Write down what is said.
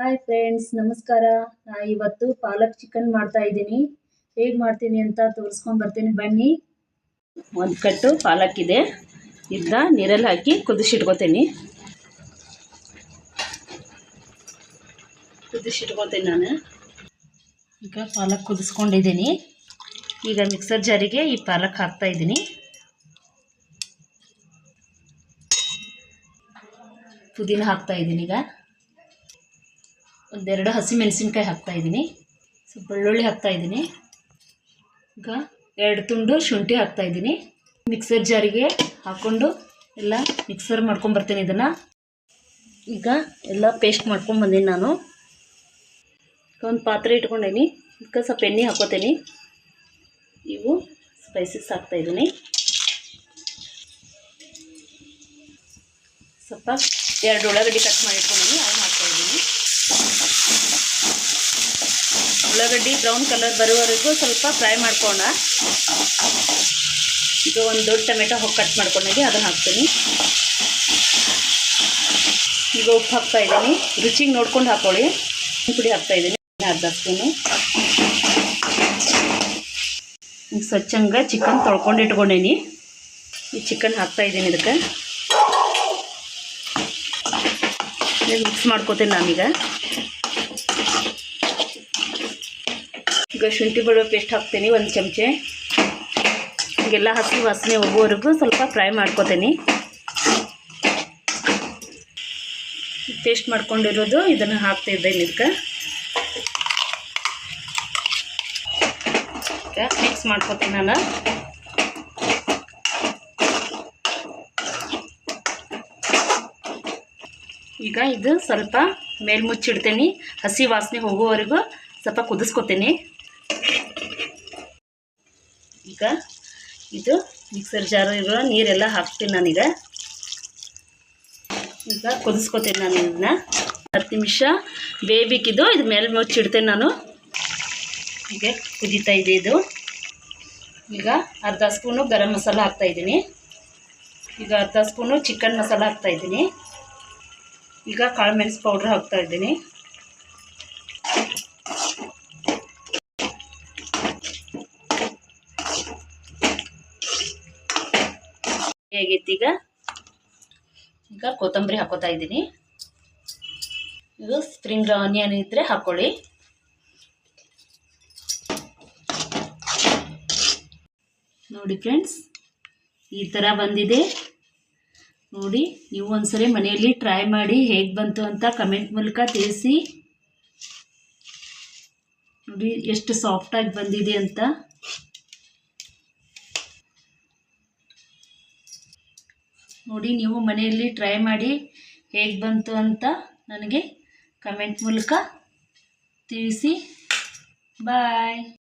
Hi friends, ನಮಸ್ಕಾರ. ಇವತ್ತು ಪಾಲಕ್ chicken ಮಾಡ್ತಾ ಇದ್ದೀನಿ. ಹೇಗೆ ಮಾಡ್ತೀನಿ ಅಂತ ತೋರಿಸ್ಕೊಂಡು ಬರ್ತೀನಿ, ಬನ್ನಿ. ಒಂದು ಕಟ್ಟು ಪಾಲಕ್ ಇದೆ, ಇದನ್ನ ನೀರಲ್ಲಿ ಹಾಕಿ ಕುದಿಸಿಟ್ಕೋತೀನಿ ನಾನು. ಈಗ ಪಾಲಕ್ ಕುದಿಸ್ಕೊಂಡಿದ್ದೀನಿ. ಈಗ ಮಿಕ್ಸರ್ ಜಾರಿಗೆ ಈ ಪಾಲಕ್ ಹಾಕ್ತಾ ಇದ್ದೀನಿ. ಪುದೀನ ಹಾಕ್ತಾ ಇದ್ದೀನಿ. ಈಗ ಒಂದೆರಡು ಹಸಿಮೆಣಸಿನ್ಕಾಯಿ ಹಾಕ್ತಾ ಇದ್ದೀನಿ. ಸ್ವಲ್ಪ ಬೆಳ್ಳುಳ್ಳಿ ಹಾಕ್ತಾ ಇದ್ದೀನಿ. ಈಗ 2 ತುಂಡು ಶುಂಠಿ ಹಾಕ್ತಾ ಇದ್ದೀನಿ. ಮಿಕ್ಸರ್ ಜಾರಿಗೆ ಹಾಕ್ಕೊಂಡು ಎಲ್ಲ ಮಿಕ್ಸರ್ ಮಾಡ್ಕೊಂಬರ್ತೀನಿ ಇದನ್ನು. ಈಗ ಎಲ್ಲ ಪೇಸ್ಟ್ ಮಾಡ್ಕೊಂಬಂದೀನಿ ನಾನು. ಒಂದು ಪಾತ್ರೆ ಇಟ್ಕೊಂಡೀನಿ. ಇದಕ್ಕೆ ಸ್ವಲ್ಪ ಎಣ್ಣೆ ಹಾಕೋತೀನಿ. ಇವು ಸ್ಪೈಸಸ್ ಹಾಕ್ತಾಯಿದ್ದೀನಿ. ಸ್ವಲ್ಪ 2 ಉಳ್ಳಾಗಡ್ಡಿ ಕಟ್ ಮಾಡಿ ಇಟ್ಕೊಂಡಿದ್ದೀನಿ, ಅದನ್ನು ಹಾಕ್ತಾಯಿದ್ದೀನಿ. ಉಳ್ಳಾಗಡ್ಡಿ ಬ್ರೌನ್ ಕಲರ್ ಬರುವವರೆಗೂ ಸ್ವಲ್ಪ ಫ್ರೈ ಮಾಡ್ಕೊಂಡ. ಇದು ಒಂದು ದೊಡ್ಡ ಟೊಮೆಟೊ ಕಟ್ ಮಾಡ್ಕೊಂಡಿದ್ದೀನಿ, ಅದನ್ನು ಹಾಕ್ತೀನಿ. ಈಗ ಉಪ್ಪು ಹಾಕ್ತಾ ಇದ್ದೀನಿ. ರುಚಿಗೆ ನೋಡ್ಕೊಂಡು ಹಾಕ್ಕೊಳ್ಳಿ. ಪುಡಿ ಹಾಕ್ತಾಯಿದ್ದೀನಿ, ಅರ್ಧ ಸ್ಪೂನು. ಈಗ ಸ್ವಚ್ಛಂಗೆ ಚಿಕನ್ ತೊಳ್ಕೊಂಡು ಇಟ್ಕೊಂಡೀನಿ. ಈ ಚಿಕನ್ ಹಾಕ್ತಾಯಿದ್ದೀನಿ. ಇದಕ್ಕೆ ಮಿಕ್ಸ್ ಮಾಡ್ಕೋತೀನಿ ನಾನೀಗ. ಈಗ ಶುಂಠಿ ಬೆಳ್ಳುಳ್ಳಿ ಪೇಸ್ಟ್ ಹಾಕ್ತೀನಿ, 1 ಚಮಚೆ. ಹೀಗೆಲ್ಲ ಹಸಿ ವಾಸನೆ ಹೋಗೋವರೆಗೂ ಸ್ವಲ್ಪ ಫ್ರೈ ಮಾಡ್ಕೋತೀನಿ. ಪೇಸ್ಟ್ ಮಾಡ್ಕೊಂಡಿರೋದು ಇದನ್ನು ಹಾಕ್ತಾಯಿದ್ದೀನಿ. ಇದಕ್ಕೆ ಮಿಕ್ಸ್ ಮಾಡ್ಕೋತೀನಿ ನಾನು. ಈಗ ಇದು ಸ್ವಲ್ಪ ಮೇಲ್ಮುಚ್ಚಿಡ್ತೀನಿ. ಹಸಿ ವಾಸನೆ ಹೋಗೋವರೆಗೂ ಸ್ವಲ್ಪ ಕುದಿಸ್ಕೊತೀನಿ. ಈಗ ಇದು ಮಿಕ್ಸರ್ ಜಾರ್ ಇರೋ ನೀರೆಲ್ಲ ಹಾಕ್ತೀನಿ ನಾನೀಗ. ಈಗ ಕುದಿಸ್ಕೊತೀನಿ ನಾನು. ಇದನ್ನ 10 ನಿಮಿಷ ಬೇಯಬೇಕಿದು. ಇದು ಮೇಲೆ ಮುಚ್ಚಿಡ್ತೇನೆ ನಾನು. ಹೀಗೆ ಕುದೀತಾ ಇದೆ ಇದು. ಈಗ ಅರ್ಧ ಸ್ಪೂನು ಗರಂ ಮಸಾಲ ಹಾಕ್ತಾಯಿದ್ದೀನಿ. ಈಗ ಅರ್ಧ ಸ್ಪೂನು ಚಿಕನ್ ಮಸಾಲ ಹಾಕ್ತಾಯಿದ್ದೀನಿ. ಈಗ ಕಾಳು ಮೆಣಸು ಪೌಡ್ರ್ ಹಾಕ್ತಾಯಿದ್ದೀನಿ. ಹೇಗೈತಿ ಈಗ ಕೊತ್ತಂಬರಿ ಹಾಕೋತಾ ಇದ್ದೀನಿ. ಇದು ಸ್ಪ್ರಿಂಗ್ ಆನಿಯನ್ ಇದ್ದರೆ ಹಾಕ್ಕೊಳ್ಳಿ. ನೋಡಿ ಫ್ರೆಂಡ್ಸ್, ಈ ಥರ ಬಂದಿದೆ ನೋಡಿ. ನೀವು ಒಂದ್ಸರಿ ಮನೆಯಲ್ಲಿ ಟ್ರೈ ಮಾಡಿ ಹೇಗೆ ಬಂತು ಅಂತ ಕಮೆಂಟ್ ಮೂಲಕ ತಿಳಿಸಿ. ನೋಡಿ ಎಷ್ಟು ಸಾಫ್ಟಾಗಿ ಬಂದಿದೆ ಅಂತ. ನೋಡಿ ನೀವು ಮನೆಯಲ್ಲಿ ಟ್ರೈ ಮಾಡಿ ಹೇಗೆ ಬಂತು ಅಂತ ನನಗೆ ಕಮೆಂಟ್ ಮೂಲಕ ತಿಳಿಸಿ. ಬಾಯ್.